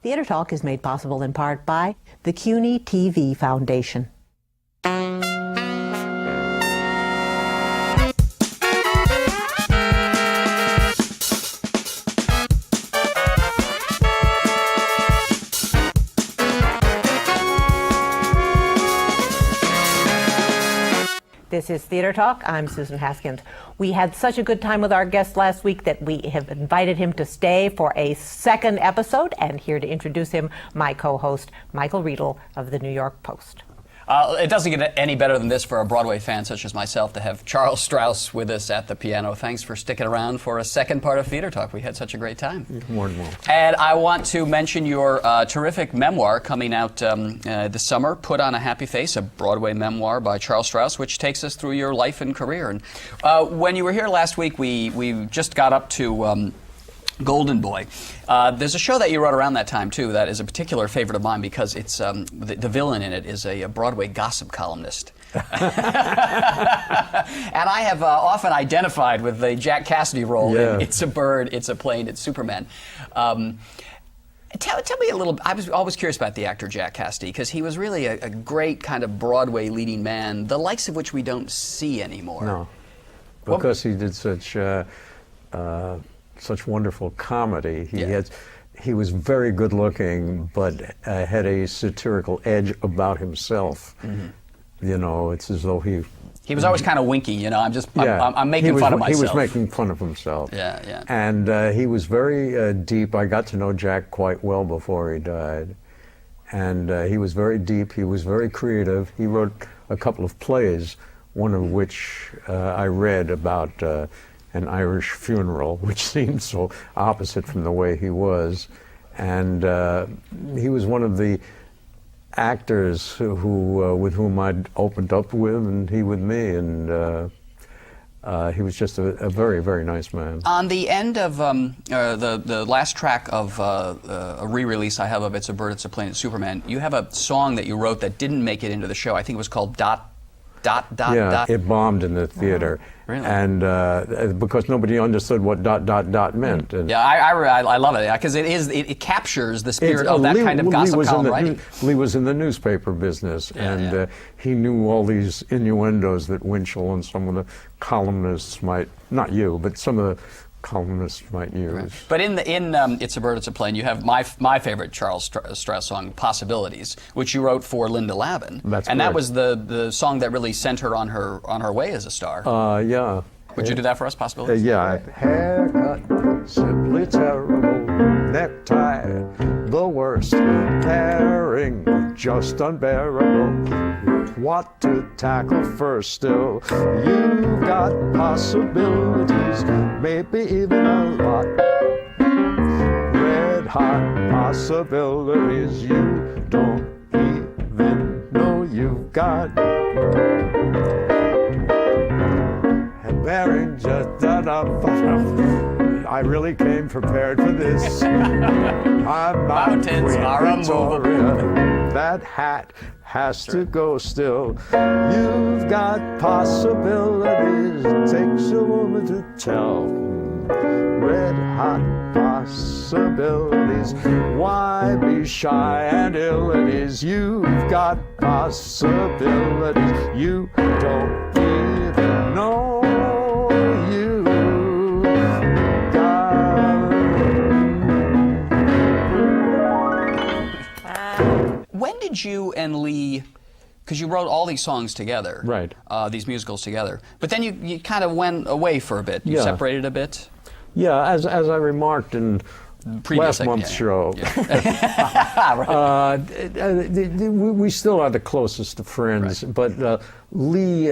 Theater Talk is made possible in part by the CUNY TV Foundation. This is Theater Talk. I'm Susan Haskins. We had such a good time with our guest last week that we have invited him to stay for a second episode, and here to introduce him, my co-host, Michael Riedel of the New York Post. It doesn't get any better than this for a Broadway fan such as myself to have Charles Strouse with us at the piano. Thanks for sticking around for a second part of Theater Talk. We had such a great time. More than welcome. And I want to mention your terrific memoir coming out this summer, Put on a Happy Face, a Broadway memoir by Charles Strouse, which takes us through your life and career. And when you were here last week, we just got up to Golden Boy. There's a show that you wrote around that time, too, that is a particular favorite of mine because it's the villain in it is a Broadway gossip columnist. And I have often identified with the Jack Cassidy role in It's a Bird, It's a Plane, It's Superman. Tell me a little. I was always curious about the actor Jack Cassidy because he was really a great kind of Broadway leading man, the likes of which we don't see anymore. No, because he did such wonderful comedy. He was very good looking, but had a satirical edge about himself. Mm-hmm. You know, it's as though he was always kind of winky. You know, I'm making fun of myself. He was making fun of himself. Yeah. And he was very deep. I got to know Jack quite well before he died, and he was very deep. He was very creative. He wrote a couple of plays, one of which I read about an Irish funeral, which seemed so opposite from the way he was. And he was one of the actors who with whom I'd opened up with, and he with me, and he was just a very, very nice man. On the end of the last track of a re-release I have of It's a Bird, It's a Plane, It's Superman, you have a song that you wrote that didn't make it into the show. I think it was called Dot. It bombed in the theater. Really? And because nobody understood what ... meant. And I love it because it captures the spirit of that kind of gossip column writing. Lee was in the newspaper business, and he knew all these innuendos that Winchell and some of the columnists might, not you, but some of the columnists might use. Right. But in It's a Bird, It's a Plane, you have my favorite Charles Strouse song, Possibilities, which you wrote for Linda Lavin. That's and correct. that was the song that really sent her on her way as a star. Yeah. Would you do that for us, Possibilities? Yeah. Haircut, simply terrible. Necktie, the worst. Pairing, just unbearable. What to tackle first still? You've got possibilities, maybe even a lot. Red hot possibilities you don't even know you've got. And bearing just I really came prepared for this. I'm Mountains are unmovable. That hat has to go still. You've got possibilities. It takes a woman to tell. Red hot possibilities. Why be shy and ill? It is you've got possibilities. You don't even know. When did you and Lee, because you wrote all these songs together, right? These musicals together, but then you kind of went away for a bit. You separated a bit. Yeah, as I remarked in last month's show, we still are the closest of friends. Right. But Lee,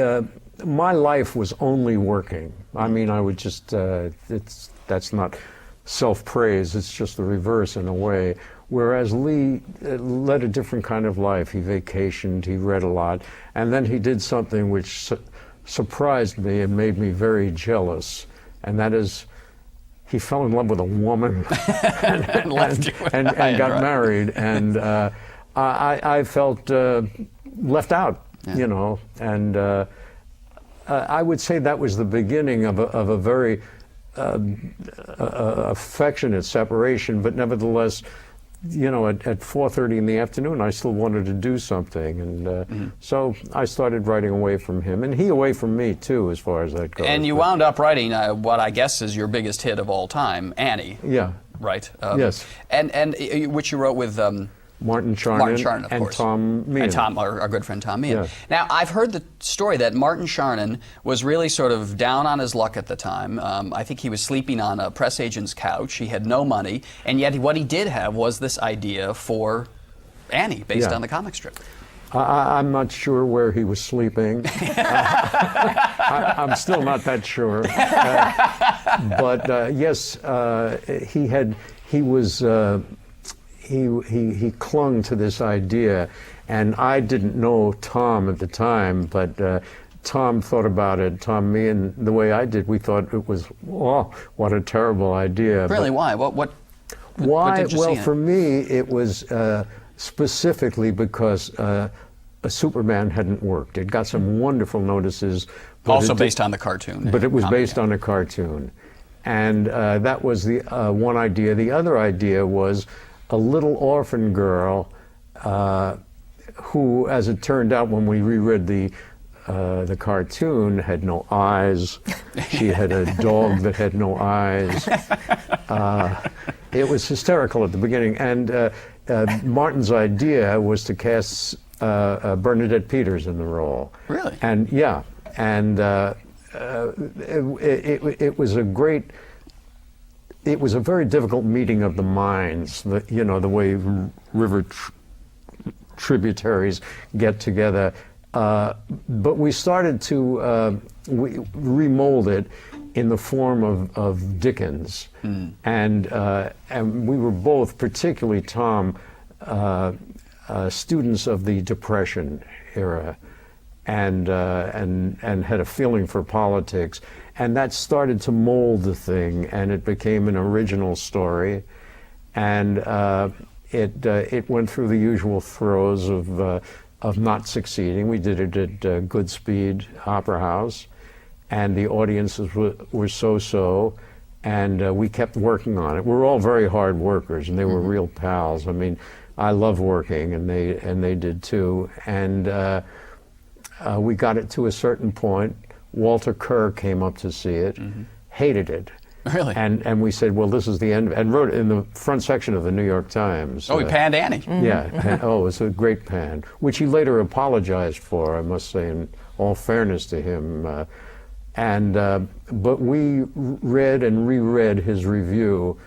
my life was only working. I mean, I would just that's not self-praise. It's just the reverse in a way. Whereas Lee led a different kind of life. He vacationed, he read a lot, and then he did something which surprised me and made me very jealous, and that is he fell in love with a woman and got married, and I felt left out, you know, and I would say that was the beginning of a very affectionate separation, but nevertheless, at 4:30 in the afternoon, I still wanted to do something, and so I started writing away from him, and he away from me too, as far as that goes. And you wound up writing what I guess is your biggest hit of all time, Annie. Yeah. Right. Yes. And which you wrote with Martin Charnin, Martin Charnin, of and course. Tom Meehan. And Tom, our good friend Tom Meehan. Yeah. Now, I've heard the story that Martin Charnin was really sort of down on his luck at the time. I think he was sleeping on a press agent's couch. He had no money, and yet what he did have was this idea for Annie, based Yeah. on the comic strip. I'm not sure where he was sleeping. I'm still not that sure. But yes, he clung to this idea, and I didn't know Tom at the time, but Tom thought about it. Tom, me, and the way I did, we thought it was, oh, what a terrible idea. Really? But Why? What why? did you Well, see in it? for me, it was specifically because a Superman hadn't worked. It got some wonderful notices. But Also it based on the cartoon. But it was comic, based yeah. on a cartoon. And that was the one idea. The other idea was a little orphan girl who, as it turned out when we reread the cartoon, had no eyes. She had a dog that had no eyes. It was hysterical at the beginning. And Martin's idea was to cast Bernadette Peters in the role. Really? And yeah, and it was a great. It was a very difficult meeting of the minds. The way river tributaries get together. But we started to remold it in the form of Dickens, and we were both, particularly Tom, students of the Depression era, and had a feeling for politics, and that started to mold the thing, and it became an original story, and it went through the usual throes of not succeeding. We did it at Goodspeed Opera House, and the audiences were so-so, and we kept working on it. We're all very hard workers, and they were real pals. I mean, I love working, and they did too. And we got it to a certain point. Walter Kerr came up to see it, hated it. Really? And we said, well, this is the end, and wrote it in the front section of the New York Times. Oh, he panned Annie. Yeah, and, it was a great pan, which he later apologized for, I must say, in all fairness to him. But we read and reread his review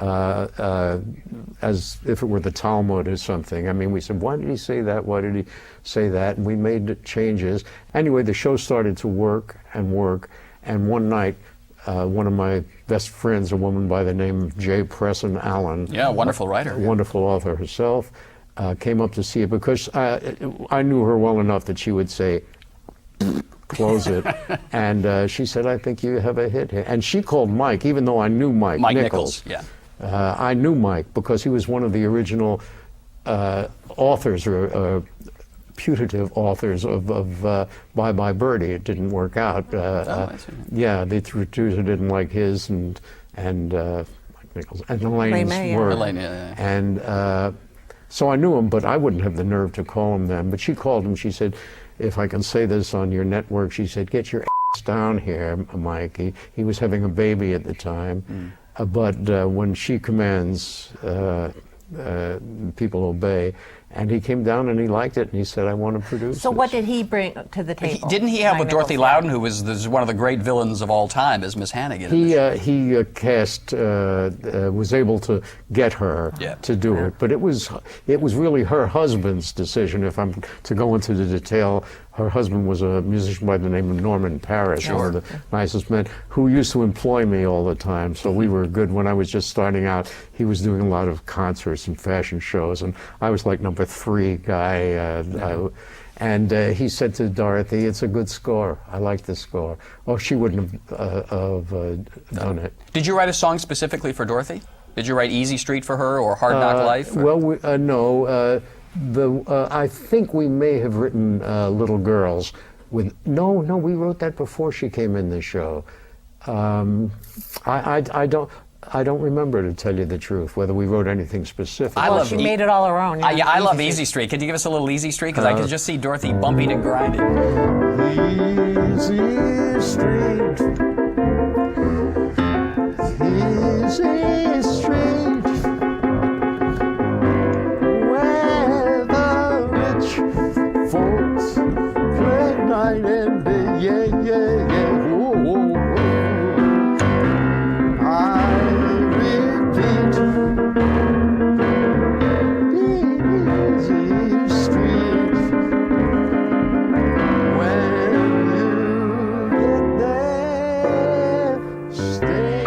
as if it were the Talmud or something. I mean, we said, why did he say that? Why did he say that? And we made changes. Anyway, the show started to work, and one night, one of my best friends, a woman by the name of J. Presson Allen, Yeah, wonderful writer. a wonderful author herself, came up to see it because I knew her well enough that she would say, close it. And she said, I think you have a hit here. And she called Mike, even though I knew Mike Nichols. Yeah. I knew Mike because he was one of the original authors or putative authors of Bye Bye Birdie. It didn't work out. I see. Yeah, the producer didn't like his, and Mike Nichols and Elaine's May, yeah. work. Elaine, yeah. And so I knew him, but I wouldn't have the nerve to call him then. But she called him. She said, if I can say this on your network, she said, get your ass down here, Mike. He was having a baby at the time. But when she commands, people obey. And he came down and he liked it, and he said, I want to produce So this. what did he bring to the table? Didn't he have Mike with Dorothy Nichols? Loudon, who was one of the great villains of all time, as Miss Hannigan? in He the he cast was able to get her Yeah. to do it, but it was really her husband's decision. If I'm to go into the detail, her husband was a musician by the name of Norman Parrish, one of the nicest men, who used to employ me all the time. So we were good. When I was just starting out, he was doing a lot of concerts and fashion shows, and I was like number 3 guy. And he said to Dorothy, it's a good score. I like the score. Oh, she wouldn't have done it. Did you write a song specifically for Dorothy? Did you write Easy Street for her or Hard Knock Life? or- Well, no. I think we may have written Little Girls. No, we wrote that before she came in the show. I don't. I don't remember, to tell you the truth, whether we wrote anything specific. I Well, love she E- made it all her own. Yeah, I love Easy Easy Street. Could you give us a little Easy Street? Because I can just see Dorothy bumping and grinding. Easy Street, Easy Street, where the rich folks play night and day, yeah, yeah, yeah. Whoa, whoa, whoa. I repeat, Easy Street. When you get there, stay.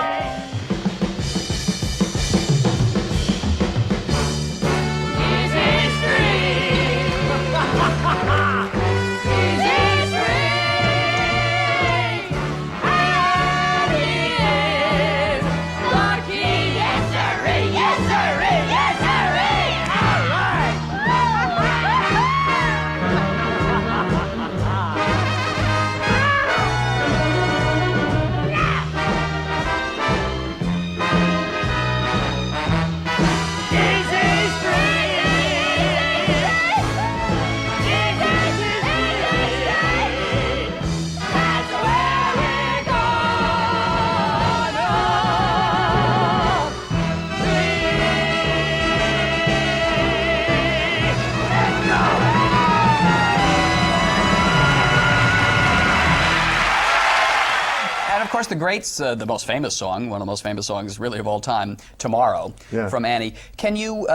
And of course, the greats, the most famous song, one of the most famous songs really of all time, Tomorrow, Yeah. from Annie. Can you,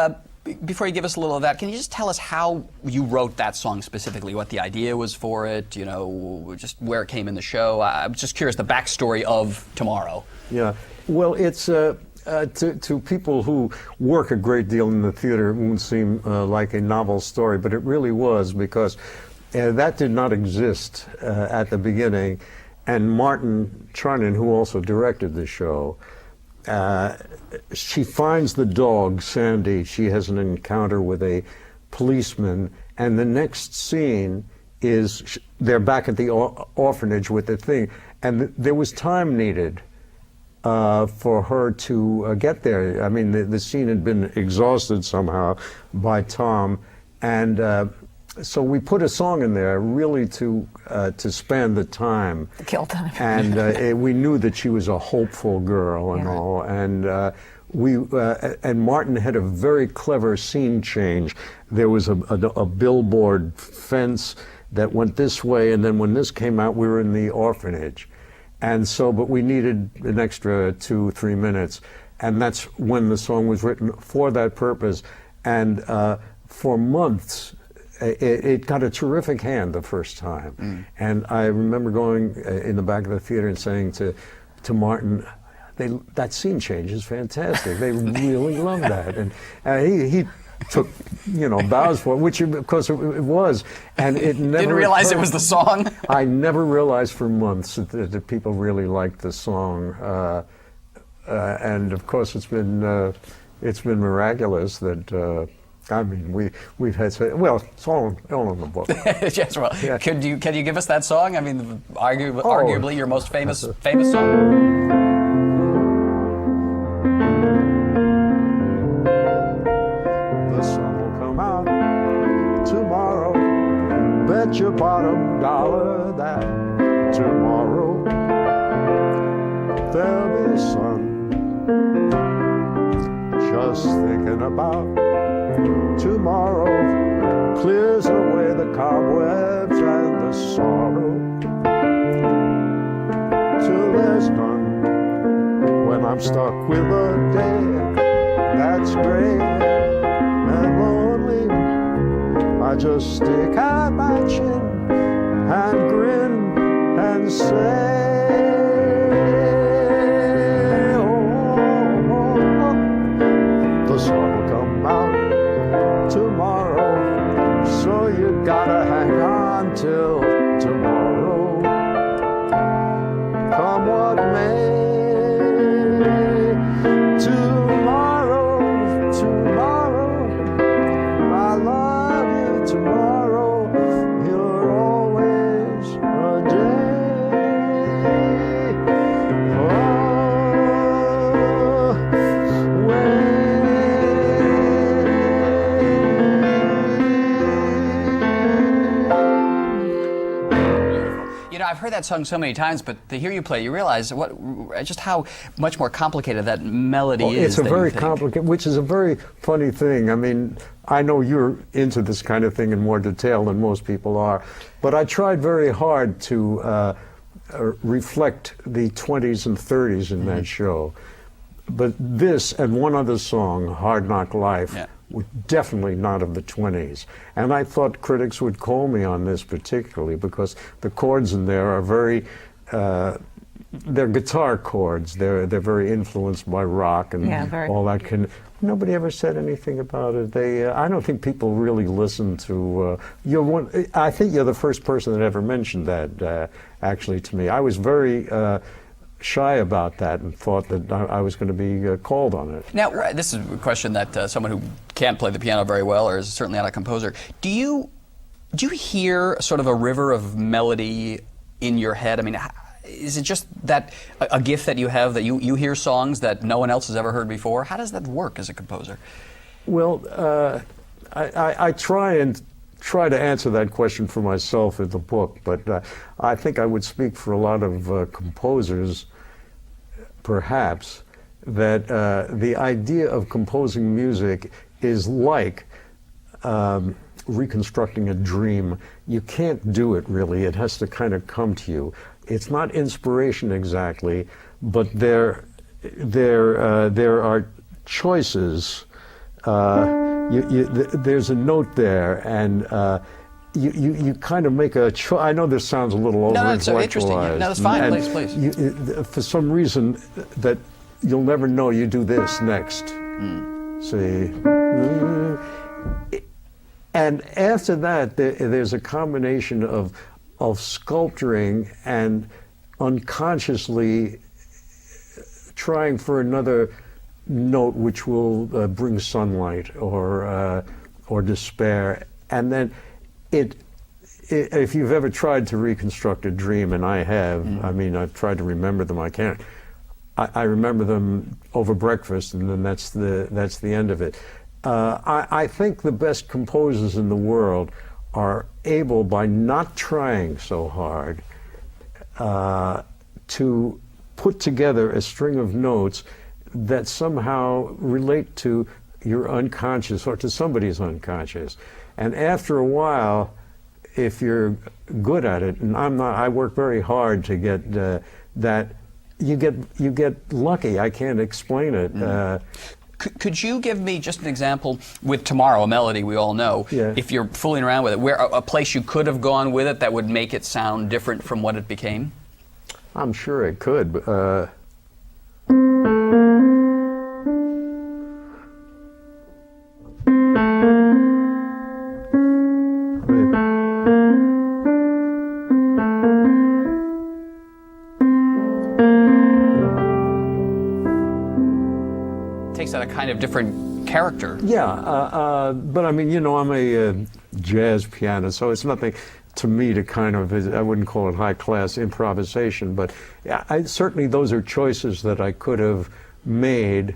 before you give us a little of that, can you just tell us how you wrote that song specifically, what the idea was for it, you know, just where it came in the show? I'm just curious, the backstory of Tomorrow. Yeah, well, it's to people who work a great deal in the theater, it won't seem like a novel story, but it really was, because that did not exist at the beginning. And Martin Trinan, who also directed the show, she finds the dog, Sandy. She has an encounter with a policeman, and the next scene is they're back at the orphanage with the thing. And there was time needed for her to get there. I mean, the scene had been exhausted somehow by Tom, and so we put a song in there really to span the time. The kill time. And we knew that she was a hopeful girl and Yeah. all. And and Martin had a very clever scene change. There was a billboard fence that went this way, and then when this came out, we were in the orphanage. And so, but we needed an extra 2-3 minutes, and that's when the song was written for that purpose. And for months, it got a terrific hand the first time. And I remember going in the back of the theater and saying to Martin, that scene change is fantastic. They really love that. And he took, bows for it, which of course it was. And it never Didn't realize it was the song? I never realized for months that people really liked the song. And of course it's been miraculous that, I mean, we've had, well, it's all in the book. Yes, well, Yeah. can you give us that song? I mean, arguably your most famous song. The sun will come out tomorrow. Bet your bottom dollar that tomorrow there'll be sun. Just thinking about tomorrow clears away the cobwebs and the sorrow. Till there's none when I'm stuck with a day that's gray and lonely. I just stick out my chin and grin and say, the sun will come out tomorrow, so you gotta hang on till tomorrow. Come what may, tomorrow, I love you tomorrow, you're always a day I've heard that song so many times, but to hear you play, you realize just how much more complicated that melody is. It's a very complicated, which is a very funny thing. I mean, I know you're into this kind of thing in more detail than most people are, but I tried very hard to reflect the 20s and 30s in that show. But this and one other song, Hard Knock Life, were definitely not of the 20s. And I thought critics would call me on this particularly because the chords in there are very, they're guitar chords. They're very influenced by rock and all that kind of. Nobody ever said anything about it. I don't think people really listen to. I think you're the first person that ever mentioned that, actually, to me. I was very shy about that and thought that I was going to be called on it. Now, this is a question that someone who can't play the piano very well, or is certainly not a composer, do you hear sort of a river of melody in your head? I mean, is it just that a gift that you have that you hear songs that no one else has ever heard before? How does that work as a composer? Well, I try to answer that question for myself in the book, but I think I would speak for a lot of composers, perhaps, that the idea of composing music is like reconstructing a dream. You can't do it really. It has to kind of come to you. It's not inspiration exactly, but there are choices. There's a note there, and you kind of make a choice. I know this sounds a little over-intellectualized. No, it's so interesting. No, that's fine. Please. For some reason that you'll never know, you do this next. See? And after that, there's a combination of sculpturing and unconsciously trying for another note which will bring sunlight or despair. And then if you've ever tried to reconstruct a dream, and I have, I mean, I've tried to remember them, I can't. I remember them over breakfast, and then that's the end of it. I think the best composers in the world are able, by not trying so hard, to put together a string of notes that somehow relate to your unconscious or to somebody's unconscious. And after a while, if you're good at it, and I'm not, I work very hard to get that, you get lucky. I can't explain it. Could you give me just an example with Tomorrow, a melody we all know, if you're fooling around with it, where a place you could have gone with it that would make it sound different from what it became? I'm sure it could. Takes on a kind of different character. Yeah, but I mean, you know, I'm a jazz pianist, so it's nothing to me to kind of, I wouldn't call it high-class improvisation, but certainly those are choices that I could have made,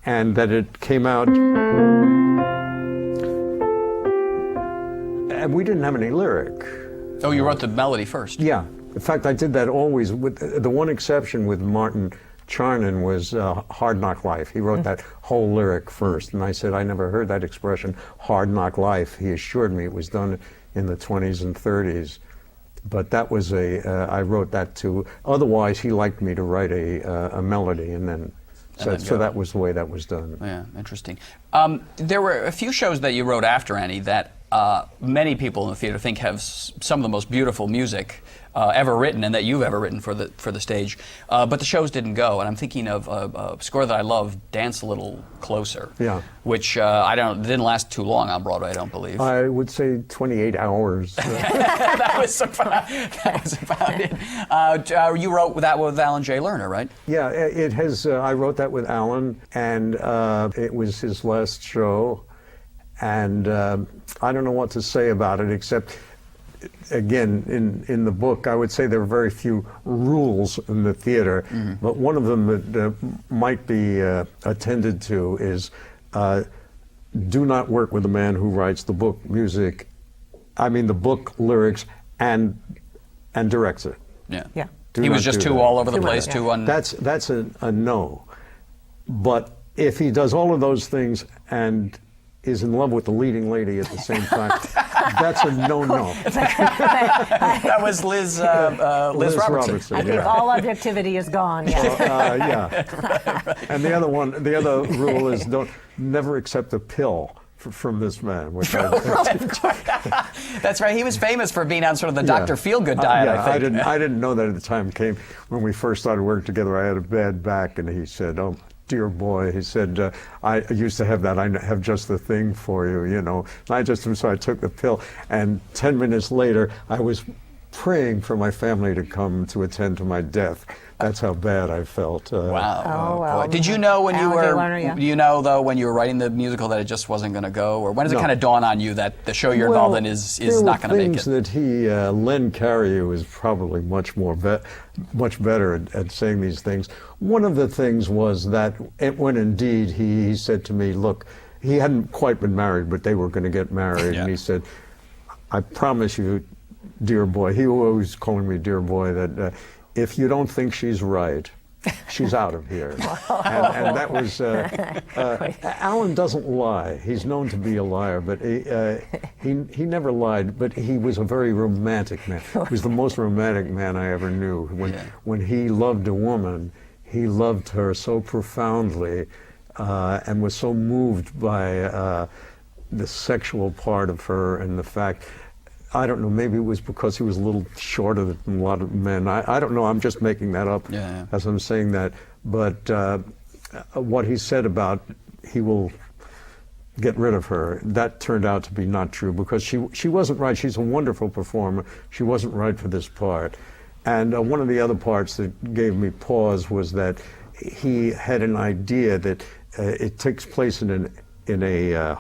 and that it came out. And we didn't have any lyric. Oh, you wrote the melody first? Yeah. In fact, I did that always, with the one exception with Martin Charnin was Hard Knock Life. He wrote that whole lyric first, and I said, I never heard that expression, Hard Knock Life. He assured me it was done in the 20s and 30s, but that was I wrote that too. Otherwise, he liked me to write a melody, and then so that was the way that was done. Yeah, interesting. There were a few shows that you wrote after Annie that many people in the theater think have some of the most beautiful music ever written, and that you've ever written for the stage, but the shows didn't go. And I'm thinking of a score that I love, Dance a Little Closer, which didn't last too long on Broadway, I don't believe. I would say 28 hours. that was about it. You wrote that with Alan J. Lerner, right? Yeah, it has. I wrote that with Alan, and it was his last show, and I don't know what to say about it, except, again, in the book, I would say there are very few rules in the theater, but one of them that might be attended to is do not work with a man who writes the book music, I mean the book lyrics, and directs it. Yeah. Yeah. Do He was not just do too that. all over the Too place, much, too yeah. un... That's a no. But if he does all of those things and is in love with the leading lady at the same time, that's a no-no. That was Liz Robertson. I think yeah. all objectivity is gone. Yeah. Yeah. And the other rule is never accept a pill from this man. Which That's right. He was famous for being on sort of the Dr. Feelgood diet, yeah, I think. I didn't know that at the time it came. When we first started working together, I had a bad back, and he said, "Oh, dear boy," he said, "I used to have that. I have just the thing for you, you know." And so I took the pill, and 10 minutes later, I was praying for my family to come to attend to my death. That's how bad I felt. Wow. Oh, well. Boy. Did you know when you Alan J. were, Lerner, yeah. you know, though, when you were writing the musical that it just wasn't going to go? Or when does it No. kind of dawn on you that the show you're involved in is not going to make it? There were things that Len Carrier was probably much better at saying these things. One of the things was that when indeed he said to me, look, he hadn't quite been married, but they were going to get married. Yeah. And he said, I promise you, dear boy, he was always calling me dear boy, that if you don't think she's right, she's out of here. And that was, Alan doesn't lie. He's known to be a liar, but he never lied, but he was a very romantic man. He was the most romantic man I ever knew. When he loved a woman, he loved her so profoundly and was so moved by the sexual part of her and the fact, I don't know, maybe it was because he was a little shorter than a lot of men. I don't know, I'm just making that up as I'm saying that. But what he said about he will get rid of her, that turned out to be not true, because she wasn't right. She's a wonderful performer. She wasn't right for this part. And one of the other parts that gave me pause was that he had an idea that it takes place in a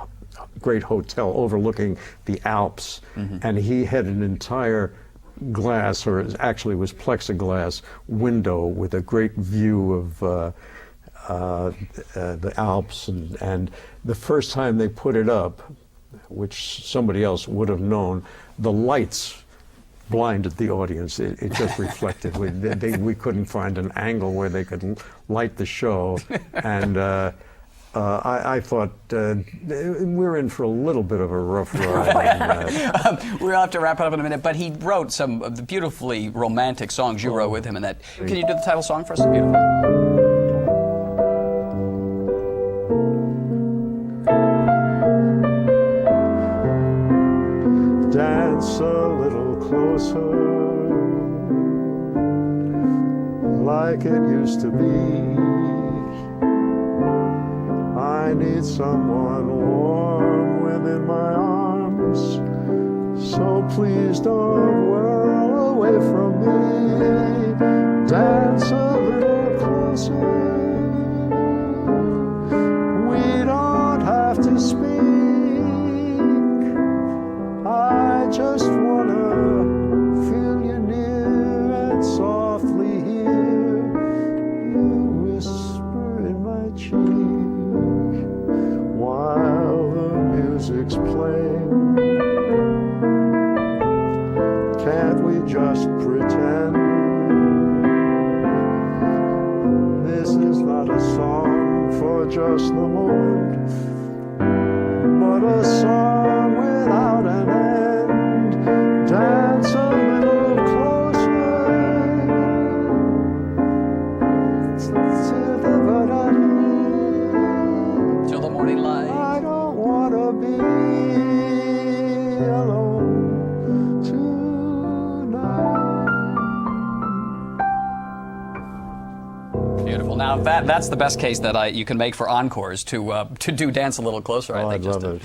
great hotel overlooking the Alps, and he had an entire glass, or it actually was plexiglass window with a great view of the Alps, and the first time they put it up, which somebody else would have known, the lights blinded the audience. It just reflected. We couldn't find an angle where they could light the show, and I thought we're in for a little bit of a rough ride. We'll have to wrap it up in a minute, but he wrote some of the beautifully romantic songs you wrote with him in that. Can you do the title song for us? It's beautiful. Dance a little closer, like it used to be. I need someone warm within my arms, so please don't whirl away from me. Dance a little closer. We don't have to speak. I just wanna feel you near and softly hear you whisper in my cheek while the music's playing. Can't we just pretend this is not a song for just the moment, but a song without an end? Dance a little closer Till the morning light. I don't want to be alone tonight. Beautiful. Now that's the best case that you can make for encores to do Dance a Little Closer. I think. I love it.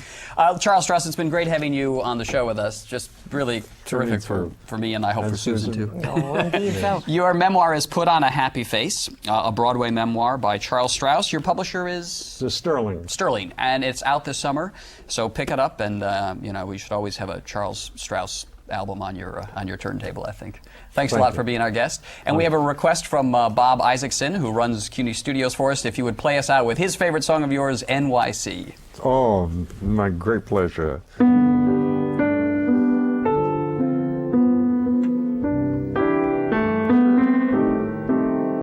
Charles Strouse, it's been great having you on the show with us. Just really terrific for me, and I hope for Susan too. Oh, indeed so. Your memoir is Put on a Happy Face, a Broadway memoir by Charles Strouse. Your publisher is The Sterling. Sterling, and it's out this summer. So pick it up, and we should always have a Charles Strouse album on your turntable, I think. Thanks a lot for being our guest. And we have a request from Bob Isaacson, who runs CUNY Studios for us, if you would play us out with his favorite song of yours, NYC. Oh, my great pleasure.